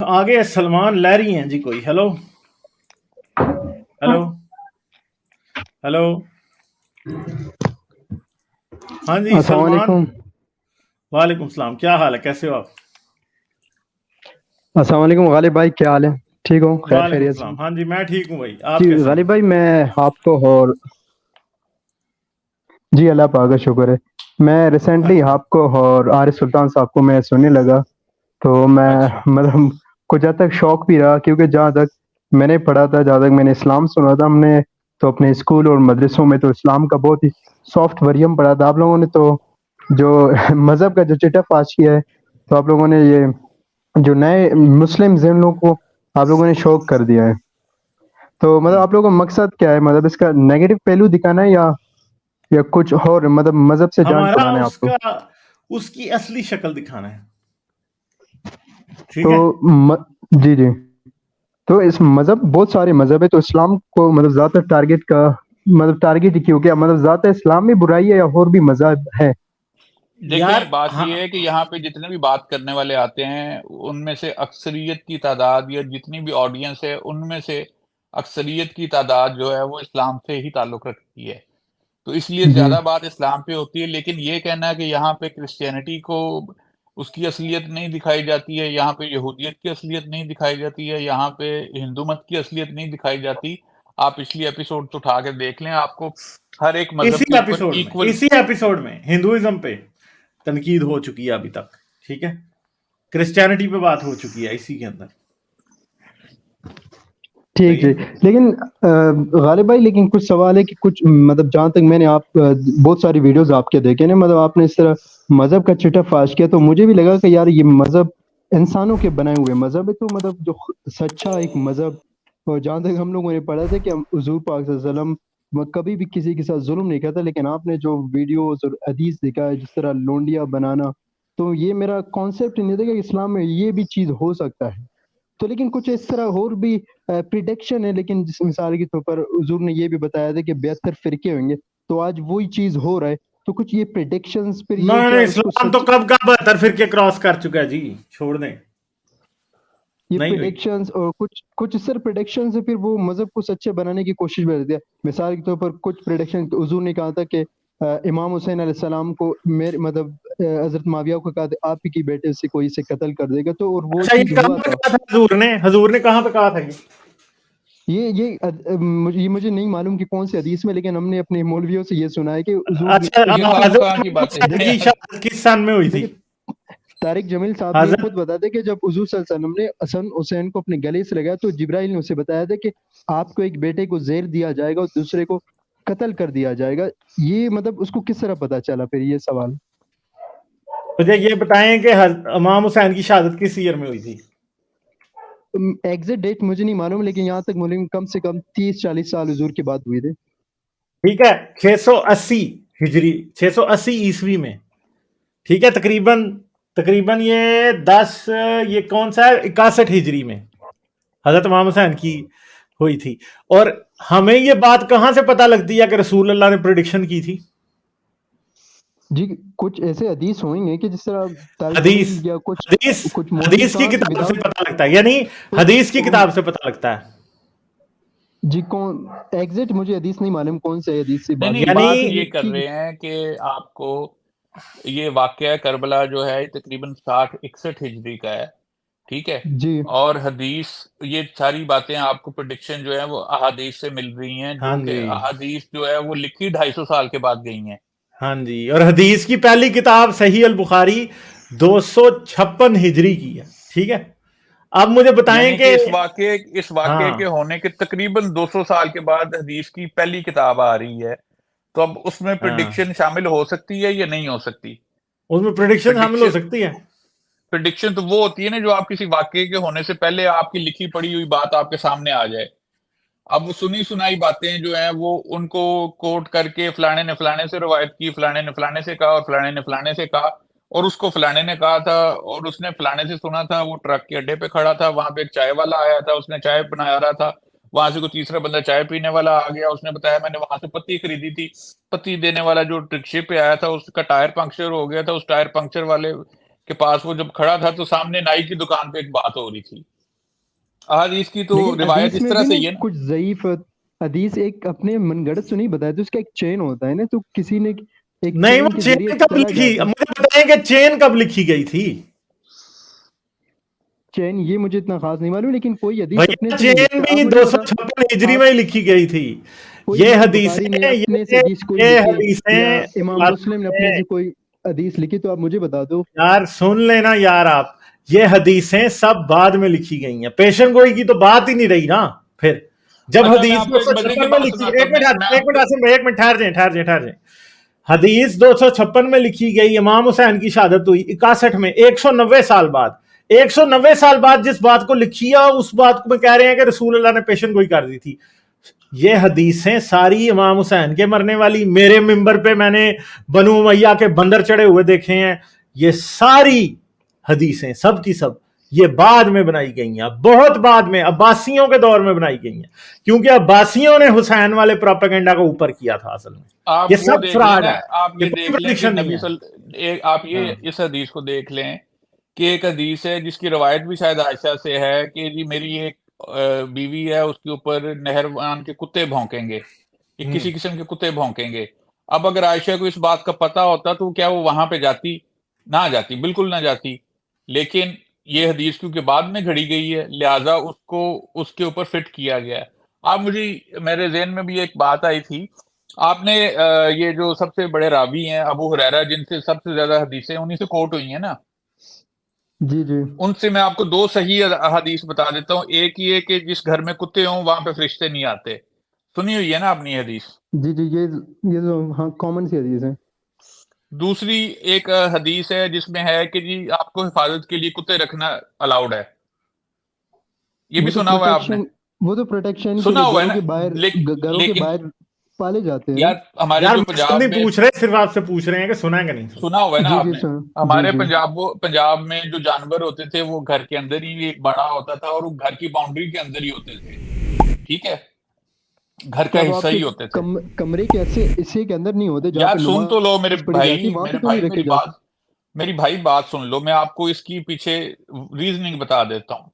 آگے سلمان لہری ہیں جی کوئی. Hello hello hello. ہاں جی السلام سلمان. علیکم. وعلیکم السلام. کیا حال ہے؟ کیسے ہو آپ؟ السلام علیکم غالب بھائی، کیا حال ہے؟ ٹھیک ہو؟ خیر وعلیکم خیریت سے؟ السلام. ہاں جی میں ٹھیک ہوں بھائی. آپ جی کیسے ہیں؟ غالب بھائی، میں آپ کو اور جی اللہ پاک کا شکر ہے. میں ریسنٹلی اچھا آپ کو اور عارف سلطان صاحب کو میں سننے لگا، تو میں اچھا مطلب کچھ حد تک شوق بھی رہا، کیونکہ جہاں تک میں نے پڑھا تھا، جہاں تک میں نے اسلام سنا تھا، ہم نے تو اپنے اسکول اور مدرسوں میں تو اسلام کا بہت ہی سافٹ وریم پڑھا تھا. آپ لوگوں نے تو جو مذہب کا جو چٹا فاش کیا ہے، تو آپ لوگوں نے یہ جو نئے مسلم ذہنوں کو آپ لوگوں نے شوق کر دیا ہے. تو مطلب آپ لوگوں کا مقصد کیا ہے؟ مطلب اس کا نیگیٹو پہلو دکھانا ہے یا کچھ اور، مطلب مذہب سے جان ہمارا چھڑانا ہے اس آپ کو؟ کا اس کی اصلی شکل دکھانا ہے. ٹھیک تو ہے. جی جی. تو اس مذہب بہت سارے مذہب ہے، تو اسلام کو مطلب ذات ٹارگیٹ کا مطلب ٹارگیٹ ہی کیوں کیا؟ مطلب ذات اسلام میں برائی ہے یا اور بھی مذہب ہے؟ یار دیکھیں بات ہاں یہ ہے کہ یہاں پہ جتنے بھی بات کرنے والے آتے ہیں ان میں سے اکثریت کی تعداد یا جتنی بھی آڈینس ہے ان میں سے اکثریت کی تعداد جو ہے وہ اسلام سے ہی تعلق رکھتی ہے، تو اس لیے جی زیادہ بات اسلام پہ ہوتی ہے. لیکن یہ کہنا ہے کہ یہاں پہ کرسچینٹی کو اس کی اصلیت نہیں دکھائی جاتی ہے، یہاں پہ یہودیت کی اصلیت نہیں دکھائی جاتی ہے، یہاں پہ ہندو مت کی اصلیت نہیں دکھائی جاتی، آپ پچھلی ایپیسوڈ اٹھا کے دیکھ لیں، آپ کو ہر ایک مذہب کے اوپر ایکول اسی ایپیسوڈ میں ہندوازم پہ تنقید ہو چکی ہے ابھی تک. ٹھیک ہے. کرسچینٹی پہ بات ہو چکی ہے اسی کے اندر. ٹھیک صحیح ٹھیک. ہے. لیکن غالب بھائی، لیکن کچھ سوال ہے کہ کچھ مطلب جہاں تک میں نے آپ بہت ساری ویڈیوز آپ کے دیکھے نا، مطلب آپ نے اس طرح مذہب کا چٹا فاش کیا، تو مجھے بھی لگا کہ یار یہ مذہب انسانوں کے بنائے ہوئے مذہب ہے، تو مطلب جو سچا ایک مذہب، اور جہاں تک ہم لوگوں نے پڑھا تھا کہ حضور پاک صلی اللہ علیہ وسلم کبھی بھی کسی کے ساتھ ظلم نہیں کرتا، لیکن آپ نے جو ویڈیوز اور حدیث دکھایا جس طرح لونڈیا بنانا، تو یہ میرا کانسیپٹ نہیں تھا کہ اسلام میں یہ بھی چیز ہو سکتا ہے. تو لیکن کچھ اس طرح اور بھی پریڈکشن ہے، لیکن جس مثال کے طور پر حضور نے یہ بھی بتایا تھا کہ 72 فرقے ہوئیں گے، تو آج وہی چیز ہو رہا ہے. تو کچھ یہ پریڈکشنز پھر یہ نہیں کیا اس کو اسلام تو سچ، کب کا 72 فرقے کراس کر چکا ہے جی. چھوڑ دیں. یہ نہیں ہوئی. پریڈکشنز اور کچھ اس طرح پریڈکشنز سے پھر وہ مذہب کو سچے بنانے کی کوشش بھی کرتے ہیں. مثال کے طور پر کچھ پریڈکشن حضور نے کہا تھا کہ امام حسین علیہ السلام کو میرے مطلب حضرت معاویہ کو کہا تھا آپ ہی کی بیٹے سے کوئی سے قتل کر دے گا، تو اور وہ اچھا چیز یہ کہاں ہوا پہ تھا. کہا تھا حضور نے کہاں پہ کہا تھا یہ مجھے نہیں معلوم کہ کون سے حدیث میں، لیکن ہم نے اپنے مولویوں سے یہ سنا ہے کہ حضور اچھا یہ حضور خواہ کے مخواہ کی حضرت باتیں حسین ہیں کی یار. شہادت کس سن میں ہوئی تھی؟ دیکھیں طارق جمیل صاحب نے حضرت خود بتا دیا کہ جب حضور صلی اللہ علیہ وسلم نے حسن حسین کو اپنے گلے سے لگایا، تو جبرائیل نے اسے بتایا تھا کہ آپ کو ایک بیٹے کو زہر دیا جائے گا اور دوسرے کو قتل کر دیا جائے گا. یہ مطلب اس کو کس طرح پتا چلا؟ پھر یہ سوال. مجھے یہ بتائیں کہ امام حسین کی شہادت کس ایئر میں ہوئی تھی؟ ایگزیکٹ ڈیٹ مجھے نہیں معلوم، لیکن یہاں تک معلوم کم سے کم 30-40 سال حضور کے بعد ہوئے تھے. ٹھیک ہے. 680 ہجری 680 عیسوی میں. ٹھیک ہے. تقریباً یہ 10 یہ کون سا ہے 61 ہجری میں حضرت امام حسین کی ہوئی تھی. اور ہمیں یہ بات کہاں سے پتہ لگتی ہے کہ رسول اللہ نے پریڈکشن کی تھی؟ جی کچھ ایسے حدیث ہوئیں گے کہ جس طرح طارق حدیث جمیل یا حدیث کچھ مولوی حدیث کی صاحب کتاب سے وداؤٹ پتہ لگتا ہے، یعنی حدیث کی کتاب سے پتہ لگتا ہے. جی کون ایگزیکٹ مجھے حدیث نہیں معلوم کون سے حدیث سے نہیں بات نہیں، ہوئی، بات لیکن یعنی یہ ایک کر چیز. رہے ہیں کہ آپ کو یہ واقعہ کربلا جو ہے تقریباً 60-61 ہجری کا ہے، ٹھیک ہے، جی اور حدیث یہ ساری باتیں آپ کو پریڈکشن جو ہے وہ احادیث سے مل رہی ہیں، ہاں جو کہ جی احادیث جو ہے وہ لکھی 250 سال کے بعد گئی ہیں. ہاں جی. اور حدیث کی پہلی کتاب صحیح البخاری 256 ہجری کی ہے. ٹھیک ہے. اب مجھے بتائیں یعنی کہ کہ اس واقعے ہاں کے ہونے کے تقریباً 200 سال کے بعد حدیث کی پہلی کتاب آ رہی ہے، تو اب اس میں ہاں پریڈکشن شامل ہو سکتی ہے یا نہیں ہو سکتی؟ اس میں پریڈکشن شامل ہو سکتی ہے. پریڈکشن تو وہ ہوتی ہے نا جو آپ کسی واقعے کے ہونے سے پہلے آپ کی لکھی پڑھی ہوئی بات آپ کے سامنے آ جائے. اب وہ سنی سنائی باتیں جو ہیں وہ ان کو کوٹ کر کے فلانے نے فلانے سے روایت کی، فلانے نے فلانے سے کہا اور فلانے نے فلانے سے کہا، اور اس کو فلانے نے کہا تھا اور اس نے فلانے سے سنا تھا، وہ ٹرک کے اڈے پہ کھڑا تھا، وہاں پہ ایک چائے والا آیا تھا، اس نے چائے بنا رہا تھا، وہاں سے کوئی تیسرا بندہ چائے پینے والا آ گیا، اس نے بتایا میں نے وہاں سے پتی خریدی تھی، پتی دینے والا جو رکشے پہ آیا تھا اس کا ٹائر پنکچر ہو گیا تھا، اس ٹائر پنکچر والے کے پاس وہ جب کھڑا تھا تو سامنے نائی کی دکان پہ ایک بات ہو رہی تھی. अहादीस की तो लेकिन रिवायत हदीस इस में तरह भी से ना ही है ना, कुछ ज़ईफ हदीस एक अपने मनगढ़ंत तो नहीं बताया, तो उसका एक चेन होता है ना, तो किसी ने एक नहीं, वो चेन के चेन जरिए कब चला लिखी, जाता है। मुझे बताएं कि चेन कब लिखी गई थी। चेन ये मुझे इतना खास नहीं मालूम, लेकिन कोई हदीस अपने भैया से नहीं चेन लिखता। भी आप मुझे बता, 256 हिजरी आप में ही लिखी गई थी। कोई ये इमाम हदीसें बुखारी ने अपने से ये हदीस कोई ये लिखी, या हदीसें इमाम मुस्लिम ने अपने से कोई हदीस लिखी, तो आप मुझे बता दो। यार सुन लेना यार आप, ये हदीसें सब बाद में लिखी गई हैं, पेशन गोई की तो बात ही नहीं रही ना। फिर जब अच्छा मैं हदीस आपको एक मजे की 256 में बात लिखी, सुनाता हूँ, मैं एक आपको मिनट ठहर जाए। हदीस 256 में लिखी गई, इमाम हुसैन की शहादत हुई 61 में, 190 साल बाद। 190 साल बाद जिस बात को लिखी है, उस बात को में कह रहे हैं कि रसूल अल्लाह ने पेशन गोई कर दी थी। ये हदीसें सारी इमाम हुसैन के मरने वाली, मेरे मिंबर पे मैंने बनु उमैया के बंदर चढ़े हुए देखे हैं, ये सारी हदीसें सब की सब ये बाद में बनाई गई हैं, बहुत बाद में, अब्बासियों के दौर में बनाई गई हैं, क्योंकि अब्बासियों ने हुसैन वाले प्रोपेगेंडा को ऊपर किया था। असल में आप ये वो सब देख फ्रॉड लेना, है, आप ये ये कोई देख लें कि प्रेडिक्शन नहीं है। आप ये हाँ। इस हदीस को देख लें कि एक हदीस है जिसकी रवायत भी शायद आयशा से है कि जी मेरी एक बीवी है, उसके ऊपर नहरवान के कुत्ते भौंकेंगे, ये किसी किस्म के कुत्ते भौंकेंगे। अब अगर आयशा को इस बात का पता होता तो क्या वो वहां पे जाती? ना जाती, बिल्कुल ना जाती। लेकिन ये हदीस क्योंकि बाद में घड़ी गई है, लिहाजा उसको उसके ऊपर फिट किया गया है। आप मुझे मेरे ज़हन में भी एक बात आई थी, आपने ये जो सबसे बड़े रावी हैं अबू हुरैरा, जिनसे सबसे ज़्यादा हदीसें उन्हीं से कोट हुई हैं ना, जी जी उनसे मैं आपको 2 सही हदीस बता देता हूँ। एक ये कि जिस घर में कुत्ते हों वहाँ पे फरिश्ते नहीं आते। सुनी हुई है ना आपने ये हदीस? जी जी, ये तो हाँ कॉमन सी हदीस है। दूसरी एक हदीस है जिसमें है कि जी आपको हिफाज़त के लिए कुत्ते रखना अलाउड है। ये भी वो तो सुना हुआ है आपने? प्रोटेक्शन वो तो प्रोटेक्शन के सुना लिए हुआ है घरों ना? के बाहर, घरों के लेकिन बाहर पाले जाते हैं ना। यार हमारे यार जो मकसद पंजाब नहीं में पूछ रहे, सिर्फ आपसे पूछ रहे हैं कि सुना है कि नहीं सुना। सुना हुआ है ना जी जी आपने? सुन जी हमारे जी पंजाब में जो जानवर होते थे वो घर के अंदर ही एक बड़ा होता था और वो घर की बाउंड्री के अंदर ही होते थे, ठीक है, घर का क्या वो हिस्सा आपके ही होते थे। कमरे के ऐसे हिस्से के अंदर नहीं होते जहाँ यार पे सुन तो लो नमाज पढ़ी जाती है, वहां पे तो नहीं रखे जाते? मेरी भाई बात सुन लो, मैं आपको इसकी पीछे रीजनिंग बता देता हूँ।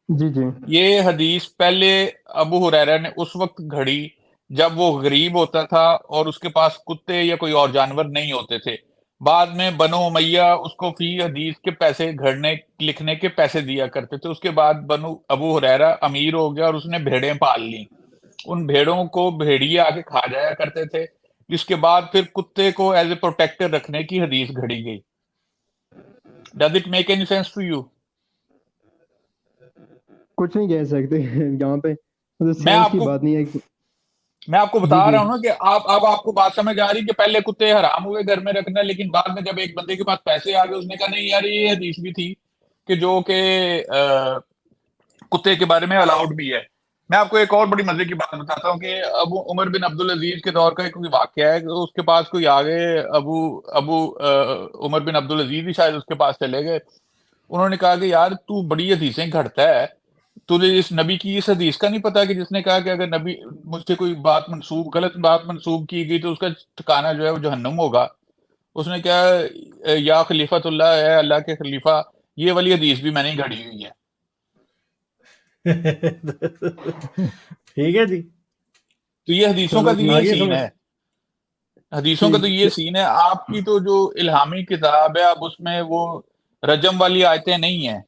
जी जी ये हदीस पहले अबू हुरैरा ने उस वक्त घड़ी जब वो गरीब होता था और उसके पास कुत्ते या कोई और जानवर नहीं होते थे। बाद में बनो उमैया उसको फी हदीस के पैसे घड़ने लिखने के पैसे दिया करते थे। उसके बाद बनु अबू हुरैरा अमीर हो गया और उसने भेड़ें पाल ली। उन भेड़ों को भेड़िए आके खा जाया करते थे, जिसके बाद फिर कुत्ते को एज ए प्रोटेक्टर रखने की हदीस घड़ी गई। Does it make any sense to you? कुछ नहीं कह सकते यहाँ पे, मतलब मैं सेंस की आपको बात नहीं है। मैं आपको जी बता जी रहा हूँ ना कि आप अब आपको बात समझ आ रही कि पहले कुत्ते हराम हुए घर में रखना, लेकिन बाद में जब एक बंदे के पास पैसे आ गए उसने कहा नहीं यार ये हदीस भी थी कि जो कि कुत्ते के बारे में अलाउड भी है। मैं आपको एक और बड़ी मजे की बात बताता हूँ कि अबू उमर बिन अब्दुल अजीज के दौर का एक वाकया है कि उसके पास कोई आ गए, अबू अबू उमर बिन अब्दुल अजीज ही शायद उसके पास चले गए। उन्होंने कहा कि यार तू बड़ी हदीसें घड़ता है, तुझे इस नबी की इस हदीस का नहीं पता कि जिसने कहा कि अगर नबी मुझसे कोई बात मंसूब गलत बात मंसूब की गई तो उसका ठिकाना जो है वो जहन्नुम होगा। उसने कहा या खलीफतुल्लाह है, अल्लाह के खलीफा, ये वाली हदीस भी मैंने ही घड़ी हुई है। ठीक है जी, तो ये हदीसों का चलो तो ठीक ये आगे सीन समझ। है, हदीसों का तो ये ठीक सीन है। आपकी तो जो इल्हामी किताब है अब उसमें वो रजम वाली आयतें नहीं है,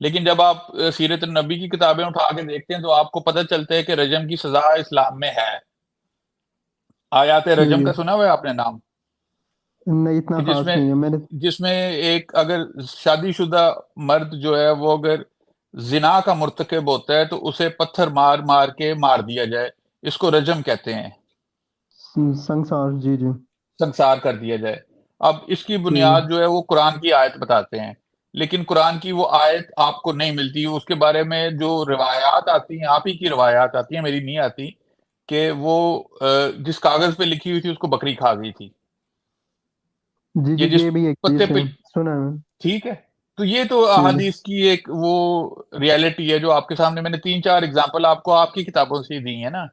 लेकिन जब आप सीरत नबी की किताबें उठा के देखते हैं तो आपको पता चलता है कि रजम की सजा इस्लाम में है। आयात रजम का ठीक, सुना हुआ है आपने नाम? नहीं इतना कि खास नहीं है मैंने। जिसमें एक अगर शादीशुदा मर्द जो है वो अगर जिना का मुर्तकिब होता है तो उसे पत्थर मार मार के मार दिया जाए, इसको रजम कहते हैं, संसार जी जी संसार कर दिया जाए। अब इसकी ठीक बुनियाद जो है वो कुरान की आयत बताते हैं, लेकिन कुरान की वो आयत आपको नहीं मिलती। उसके बारे में जो रिवायात आती हैं, आप ही की रिवायात आती हैं, मेरी नहीं आती, कि वो जिस कागज पे लिखी हुई थी उसको बकरी खा गई थी, जी ये जी, जिस ये भी एक पत्ते चीज है, पे, सुना है मैंने। ठीक है। तो ये तो ठीक अहादीस की एक वो रियलिटी है जो आपके सामने मैंने 3-4 एग्जांपल आपको आपकी किताबों से दी है ना।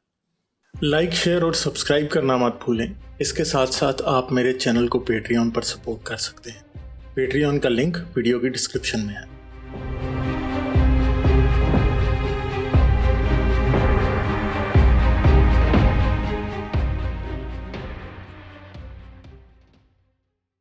लाइक शेयर और सब्सक्राइब करना मत भूलें। इसके साथ साथ आप मेरे चैनल को पेट्रियन पर सपोर्ट कर सकते हैं। पेट्रियन का लिंक वीडियो की डिस्क्रिप्शन में है।